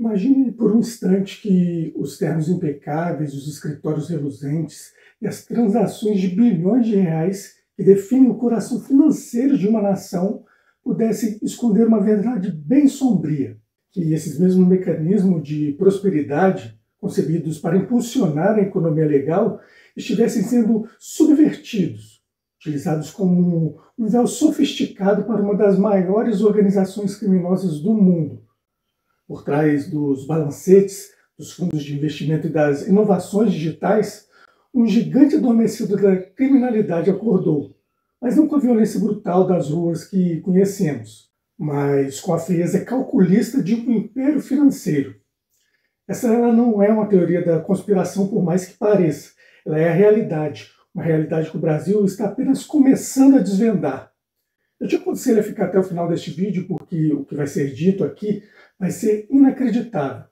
Imagine por um instante que os ternos impecáveis, os escritórios reluzentes e as transações de bilhões de reais que definem o coração financeiro de uma nação pudessem esconder uma verdade bem sombria, que esses mesmos mecanismos de prosperidade, concebidos para impulsionar a economia legal, estivessem sendo subvertidos, utilizados como um véu sofisticado para uma das maiores organizações criminosas do mundo. Por trás dos balancetes, dos fundos de investimento e das inovações digitais, um gigante adormecido da criminalidade acordou, mas não com a violência brutal das ruas que conhecemos, mas com a frieza calculista de um império financeiro. Essa ela não é uma teoria da conspiração, por mais que pareça. Ela é a realidade, uma realidade que o Brasil está apenas começando a desvendar. Eu te aconselho a ficar até o final deste vídeo, porque o que vai ser dito aqui vai ser inacreditável.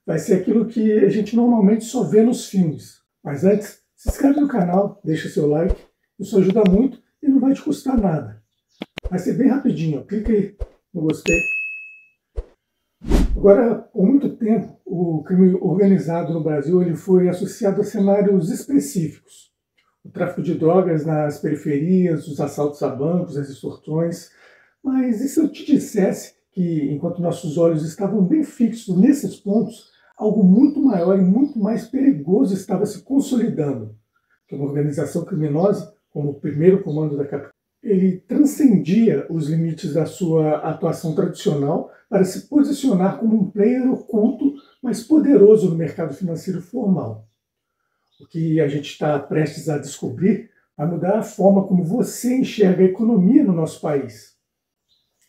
Vai ser aquilo que a gente normalmente só vê nos filmes. Mas antes, se inscreve no canal, deixa seu like, isso ajuda muito e não vai te custar nada. Vai ser bem rapidinho, clica aí no gostei. Agora, por muito tempo, o crime organizado no Brasil ele foi associado a cenários específicos. O tráfico de drogas nas periferias, os assaltos a bancos, as extorsões. Mas e se eu te dissesse que, enquanto nossos olhos estavam bem fixos nesses pontos, algo muito maior e muito mais perigoso estava se consolidando? Que uma organização criminosa, como o primeiro comando da capital, ele transcendia os limites da sua atuação tradicional para se posicionar como um player oculto, mas poderoso no mercado financeiro formal. O que a gente está prestes a descobrir vai mudar a forma como você enxerga a economia no nosso país.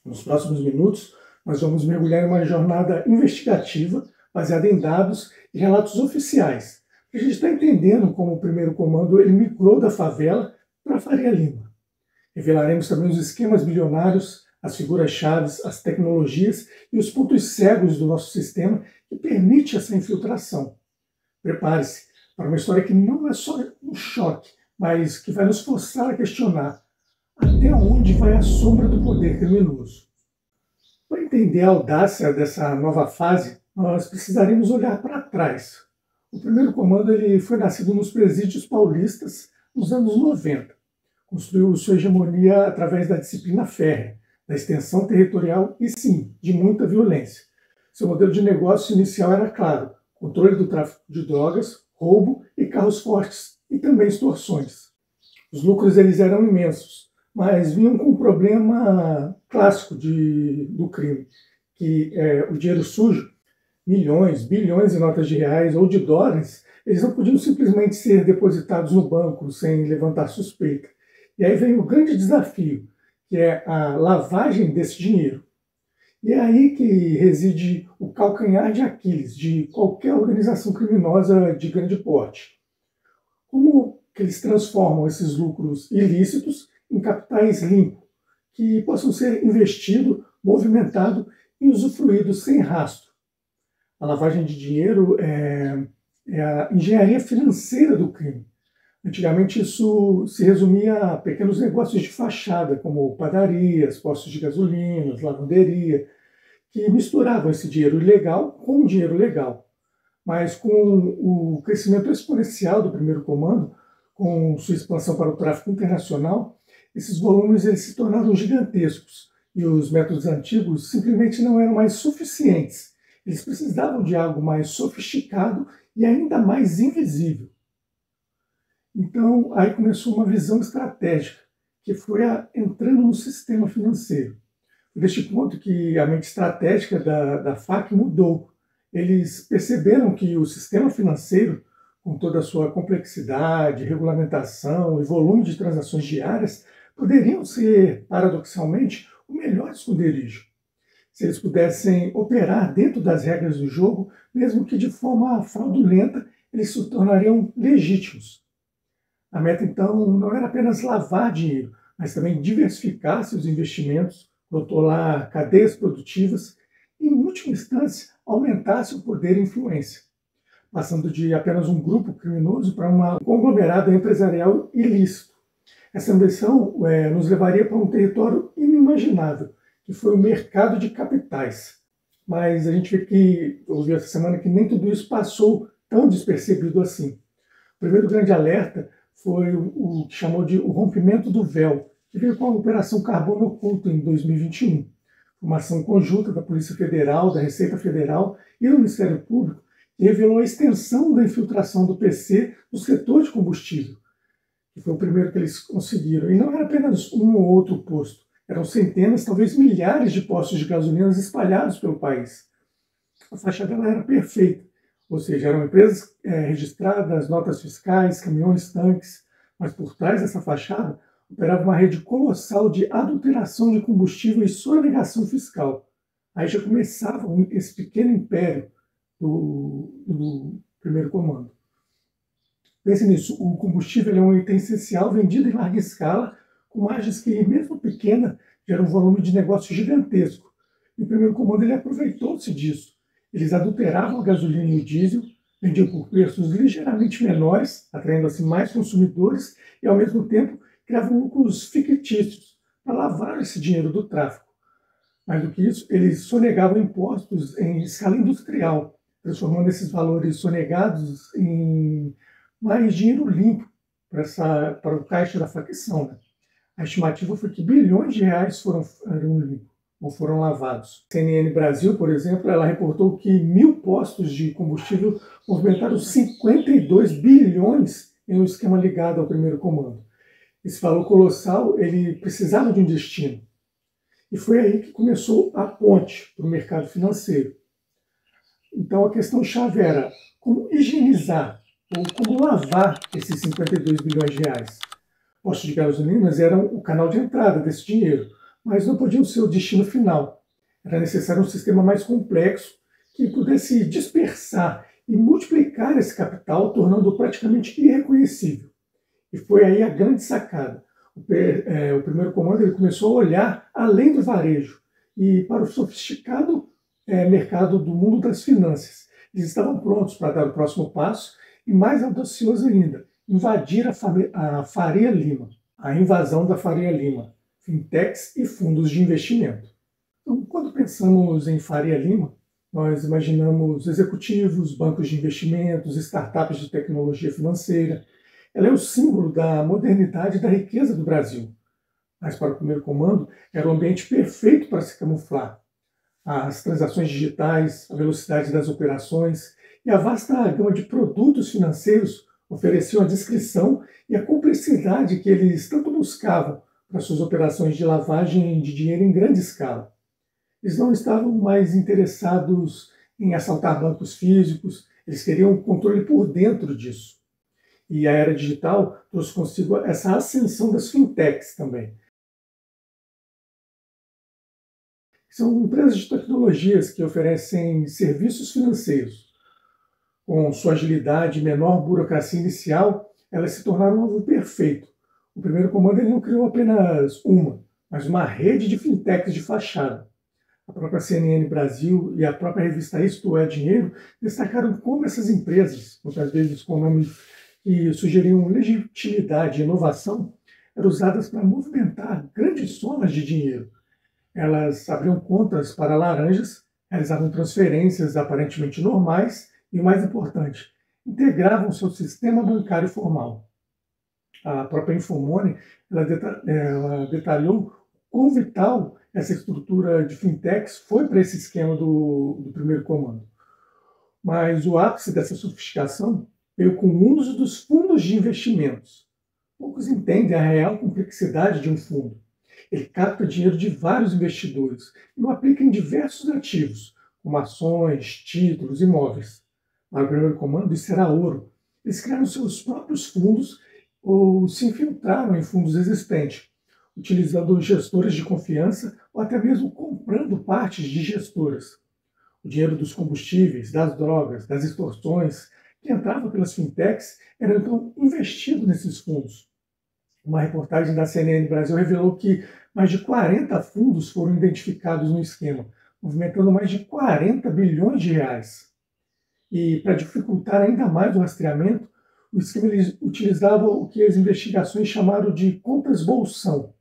Nos próximos minutos, nós vamos mergulhar em uma jornada investigativa baseada em dados e relatos oficiais. A gente está entendendo como o primeiro comando ele migrou da favela para a Faria Lima. Revelaremos também os esquemas bilionários, as figuras-chave, as tecnologias e os pontos cegos do nosso sistema que permite essa infiltração. Prepare-se para uma história que não é só um choque, mas que vai nos forçar a questionar até onde vai a sombra do poder criminoso. Para entender a audácia dessa nova fase, nós precisaremos olhar para trás. O primeiro comando ele foi nascido nos presídios paulistas nos anos 90. Construiu sua hegemonia através da disciplina férrea, da extensão territorial e, sim, de muita violência. Seu modelo de negócio inicial era claro: controle do tráfico de drogas, roubo e carros fortes, e também extorsões. Os lucros eles eram imensos, mas vinham com um problema clássico do crime, que é o dinheiro sujo, milhões, bilhões de notas de reais ou de dólares, eles não podiam simplesmente ser depositados no banco sem levantar suspeita. E aí vem o grande desafio, que é a lavagem desse dinheiro. E é aí que reside o calcanhar de Aquiles de qualquer organização criminosa de grande porte. Como que eles transformam esses lucros ilícitos em capitais limpos, que possam ser investidos, movimentados e usufruídos sem rastro. A lavagem de dinheiro é a engenharia financeira do crime. Antigamente isso se resumia a pequenos negócios de fachada, como padarias, postos de gasolina, lavanderia, que misturavam esse dinheiro ilegal com o dinheiro legal. Mas com o crescimento exponencial do primeiro comando, com sua expansão para o tráfico internacional, esses volumes eles se tornaram gigantescos e os métodos antigos simplesmente não eram mais suficientes. Eles precisavam de algo mais sofisticado e ainda mais invisível. Então, aí começou uma visão estratégica, que foi entrando no sistema financeiro. Deste ponto que a mente estratégica da FAC mudou. Eles perceberam que o sistema financeiro, com toda a sua complexidade, regulamentação e volume de transações diárias, poderiam ser, paradoxalmente, o melhor esconderijo. Se eles pudessem operar dentro das regras do jogo, mesmo que de forma fraudulenta, eles se tornariam legítimos. A meta, então, não era apenas lavar dinheiro, mas também diversificar seus investimentos, controlar cadeias produtivas e, em última instância, aumentar seu poder e influência, passando de apenas um grupo criminoso para um conglomerado empresarial ilícito. Essa ambição nos levaria para um território inimaginável, que foi o mercado de capitais. mas a gente vê que, ouviu essa semana, que nem tudo isso passou tão despercebido assim. O primeiro grande alerta foi o que chamou de o rompimento do véu, que veio com a Operação Carbono Oculto em 2021. Uma ação conjunta da Polícia Federal, da Receita Federal e do Ministério Público, que revelou a extensão da infiltração do PC no setor de combustível, que foi o primeiro que eles conseguiram. E não era apenas um ou outro posto, eram centenas, talvez milhares de postos de gasolina espalhados pelo país. A fachada era perfeita, ou seja, eram empresas registradas, notas fiscais, caminhões, tanques, mas por trás dessa fachada operava uma rede colossal de adulteração de combustível e sonegação fiscal. Aí já começava esse pequeno império do primeiro comando. Pense nisso, o combustível é um item essencial vendido em larga escala, com margens que, mesmo pequena, geram um volume de negócio gigantesco. E o primeiro comando ele aproveitou-se disso. Eles adulteravam a gasolina e o diesel, vendiam por preços ligeiramente menores, atraindo assim mais consumidores e, ao mesmo tempo, criavam lucros fictícios para lavar esse dinheiro do tráfico. Mais do que isso, eles sonegavam impostos em escala industrial, transformando esses valores sonegados em mais dinheiro limpo para o caixa da facção. Né? A estimativa foi que bilhões de reais foram limpos ou foram lavados. A CNN Brasil, por exemplo, ela reportou que 1.000 postos de combustível movimentaram 52 bilhões em um esquema ligado ao primeiro comando. Esse valor colossal ele precisava de um destino. E foi aí que começou a ponte para o mercado financeiro. Então a questão-chave era como higienizar ou como lavar esses 52 bilhões de reais. Postos de gasolinas eram o canal de entrada desse dinheiro, mas não podiam ser o destino final. Era necessário um sistema mais complexo que pudesse dispersar e multiplicar esse capital, tornando-o praticamente irreconhecível. E foi aí a grande sacada. O primeiro comando ele começou a olhar além do varejo e para o sofisticado mercado do mundo das finanças. Eles estavam prontos para dar o próximo passo e, mais audacioso ainda, invadir a Faria Lima, a invasão da Faria Lima, fintechs e fundos de investimento. Então, quando pensamos em Faria Lima, nós imaginamos executivos, bancos de investimentos, startups de tecnologia financeira. Ela é o símbolo da modernidade e da riqueza do Brasil. Mas para o primeiro comando, era o ambiente perfeito para se camuflar. As transações digitais, a velocidade das operações e a vasta gama de produtos financeiros ofereciam a descrição e a cumplicidade que eles tanto buscavam para suas operações de lavagem de dinheiro em grande escala. Eles não estavam mais interessados em assaltar bancos físicos, eles queriam o controle por dentro disso. E a era digital trouxe consigo essa ascensão das fintechs também. São empresas de tecnologias que oferecem serviços financeiros. Com sua agilidade e menor burocracia inicial, elas se tornaram um alvo perfeito. O primeiro comando ele não criou apenas uma, mas uma rede de fintechs de fachada. A própria CNN Brasil e a própria revista Isto é Dinheiro destacaram como essas empresas, muitas vezes com nomes que sugeriam legitimidade e inovação, eram usadas para movimentar grandes somas de dinheiro. Elas abriam contas para laranjas, realizavam transferências aparentemente normais e, o mais importante, integravam seu sistema bancário formal. A própria Infomoney ela detalhou quão vital essa estrutura de fintechs foi para esse esquema do primeiro comando. Mas o ápice dessa sofisticação veio com o uso dos fundos de investimentos. Poucos entendem a real complexidade de um fundo. Ele capta dinheiro de vários investidores e o aplica em diversos ativos, como ações, títulos, imóveis. Para o primeiro comando, isso era ouro. Eles criaram seus próprios fundos ou se infiltraram em fundos existentes, utilizando gestores de confiança ou até mesmo comprando partes de gestoras. O dinheiro dos combustíveis, das drogas, das extorsões que entrava pelas fintechs era então investido nesses fundos. Uma reportagem da CNN Brasil revelou que mais de 40 fundos foram identificados no esquema, movimentando mais de 40 bilhões de reais. E para dificultar ainda mais o rastreamento, o esquema utilizava o que as investigações chamaram de contas bolsão.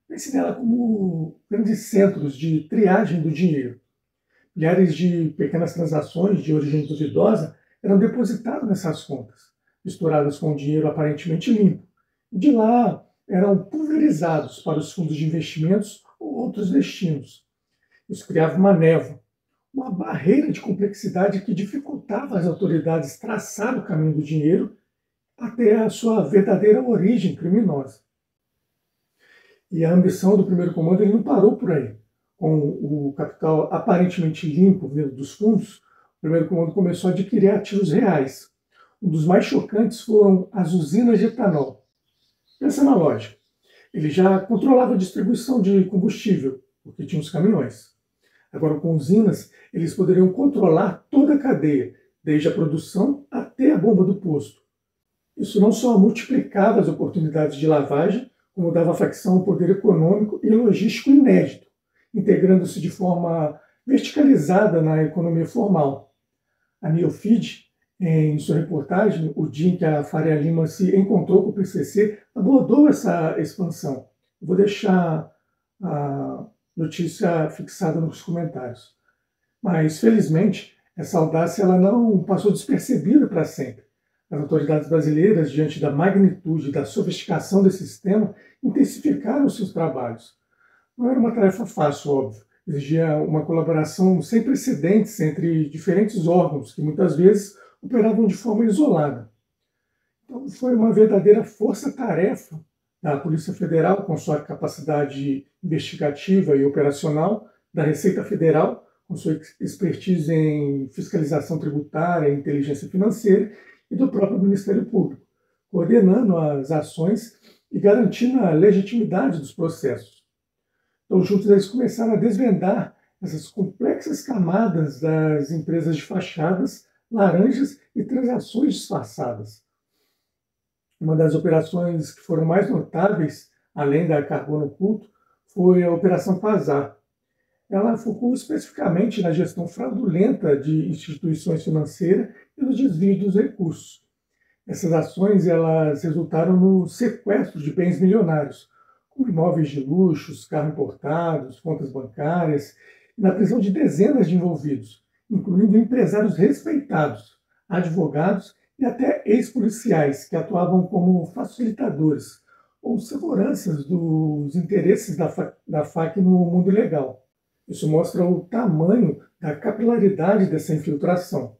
Pense nela como grandes centros de triagem do dinheiro. Milhares de pequenas transações de origem duvidosa eram depositadas nessas contas, misturadas com dinheiro aparentemente limpo, e de lá eram pulverizados para os fundos de investimentos ou outros destinos. Isso criava uma névoa, uma barreira de complexidade que dificultava as autoridades traçar o caminho do dinheiro até a sua verdadeira origem criminosa. E a ambição do primeiro comando ele não parou por aí. Com o capital aparentemente limpo vindo dos fundos, o primeiro comando começou a adquirir ativos reais. Um dos mais chocantes foram as usinas de etanol. Pensa na lógica. Ele já controlava a distribuição de combustível, porque tinha os caminhões. Agora, com usinas, eles poderiam controlar toda a cadeia, desde a produção até a bomba do posto. Isso não só multiplicava as oportunidades de lavagem, como dava à facção um poder econômico e logístico inédito, integrando-se de forma verticalizada na economia formal. A Neofeed, em sua reportagem, o dia em que a Faria Lima se encontrou com o PCC, abordou essa expansão. Vou deixar a notícia fixada nos comentários. Mas, felizmente, essa audácia ela não passou despercebida para sempre. As autoridades brasileiras, diante da magnitude e da sofisticação desse sistema, intensificaram seus trabalhos. Não era uma tarefa fácil, óbvio. Exigia uma colaboração sem precedentes entre diferentes órgãos, que muitas vezes operavam de forma isolada. Então, foi uma verdadeira força-tarefa da Polícia Federal, com sua capacidade investigativa e operacional, da Receita Federal, com sua expertise em fiscalização tributária e inteligência financeira, e do próprio Ministério Público, coordenando as ações e garantindo a legitimidade dos processos. Então, juntos, eles começaram a desvendar essas complexas camadas das empresas de fachadas, laranjas e transações disfarçadas. Uma das operações que foram mais notáveis, além da Carbono Oculto, foi a Operação Quasar. Ela focou especificamente na gestão fraudulenta de instituições financeiras e no desvio dos recursos. Essas ações elas resultaram no sequestro de bens milionários, como imóveis de luxo, carros importados, contas bancárias, e na prisão de dezenas de envolvidos, incluindo empresários respeitados, advogados e até ex-policiais que atuavam como facilitadores ou seguranças dos interesses da FARC no mundo ilegal. Isso mostra o tamanho da capilaridade dessa infiltração.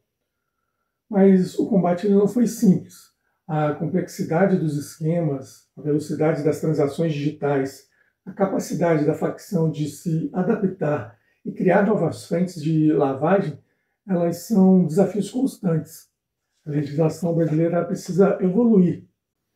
Mas o combate não foi simples. A complexidade dos esquemas, a velocidade das transações digitais, a capacidade da facção de se adaptar e criar novas frentes de lavagem, elas são desafios constantes. A legislação brasileira precisa evoluir.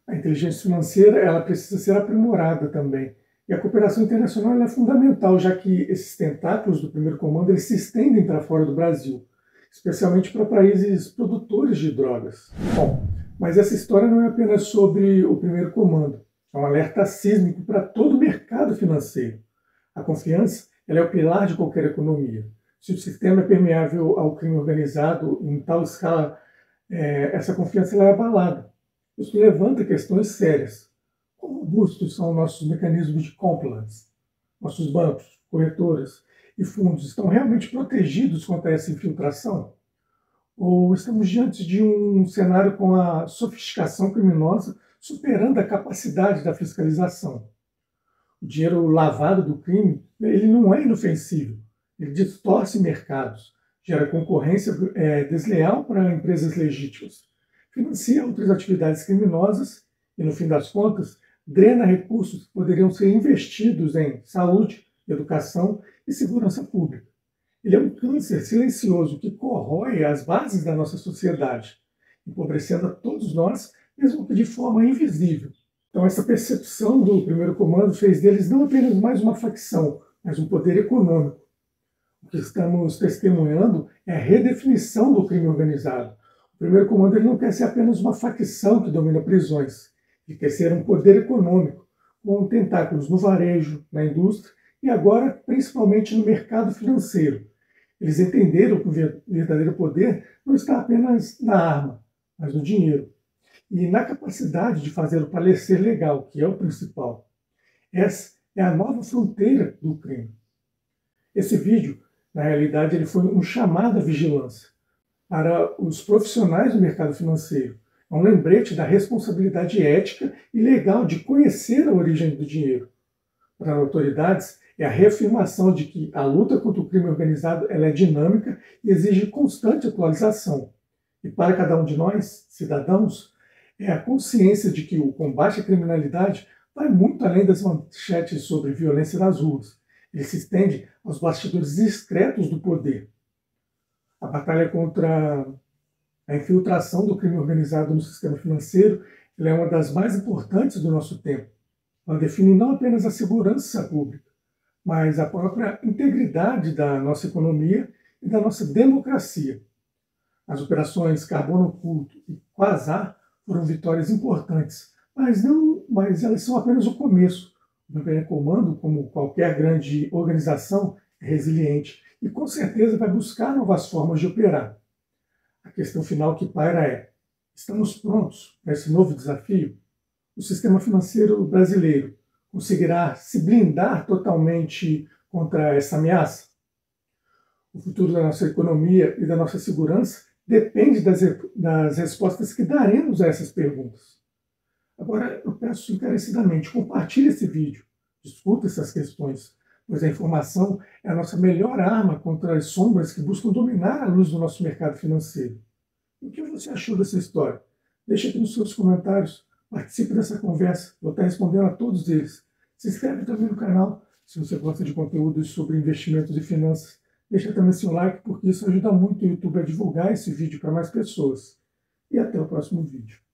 A inteligência financeira ela precisa ser aprimorada também. E a cooperação internacional é fundamental, já que esses tentáculos do primeiro comando eles se estendem para fora do Brasil, especialmente para países produtores de drogas. Bom, mas essa história não é apenas sobre o primeiro comando, é um alerta sísmico para todo o mercado financeiro. A confiança ela é o pilar de qualquer economia. Se o sistema é permeável ao crime organizado em tal escala, essa confiança ela é abalada. Isso levanta questões sérias. Quão robustos são nossos mecanismos de compliance? Nossos bancos, corretoras e fundos estão realmente protegidos contra essa infiltração? Ou estamos diante de um cenário com a sofisticação criminosa superando a capacidade da fiscalização? O dinheiro lavado do crime ele não é inofensivo, ele distorce mercados, gera concorrência desleal para empresas legítimas, financia outras atividades criminosas e, no fim das contas, drena recursos que poderiam ser investidos em saúde, educação e segurança pública. Ele é um câncer silencioso que corrói as bases da nossa sociedade, empobrecendo a todos nós, mesmo que de forma invisível. Então, essa percepção do primeiro comando fez deles não apenas mais uma facção, mas um poder econômico. O que estamos testemunhando é a redefinição do crime organizado. O primeiro comando ele não quer ser apenas uma facção que domina prisões. Ele quer ser um poder econômico, com tentáculos no varejo, na indústria e agora principalmente no mercado financeiro. Eles entenderam que o verdadeiro poder não está apenas na arma, mas no dinheiro. E na capacidade de fazer o parecer legal, que é o principal. Essa é a nova fronteira do crime. Esse vídeo Na realidade, ele foi um chamado à vigilância para os profissionais do mercado financeiro. É um lembrete da responsabilidade ética e legal de conhecer a origem do dinheiro. Para as autoridades, é a reafirmação de que a luta contra o crime organizado ela é dinâmica e exige constante atualização. E para cada um de nós, cidadãos, é a consciência de que o combate à criminalidade vai muito além das manchetes sobre violência nas ruas. Ele se estende aos bastidores discretos do poder. A batalha contra a infiltração do crime organizado no sistema financeiro ela é uma das mais importantes do nosso tempo. Ela define não apenas a segurança pública, mas a própria integridade da nossa economia e da nossa democracia. As operações Carbono Oculto e Quasar foram vitórias importantes, mas elas são apenas o começo. O Império Comando, como qualquer grande organização, é resiliente e com certeza vai buscar novas formas de operar. A questão final que paira é: estamos prontos para esse novo desafio? O sistema financeiro brasileiro conseguirá se blindar totalmente contra essa ameaça? O futuro da nossa economia e da nossa segurança depende das respostas que daremos a essas perguntas. Agora, eu peço encarecidamente, compartilhe esse vídeo, discuta essas questões, pois a informação é a nossa melhor arma contra as sombras que buscam dominar a luz do nosso mercado financeiro. O que você achou dessa história? Deixe aqui nos seus comentários, participe dessa conversa, vou estar respondendo a todos eles. Se inscreve também no canal, se você gosta de conteúdos sobre investimentos e finanças. Deixa também seu like, porque isso ajuda muito o YouTube a divulgar esse vídeo para mais pessoas. E até o próximo vídeo.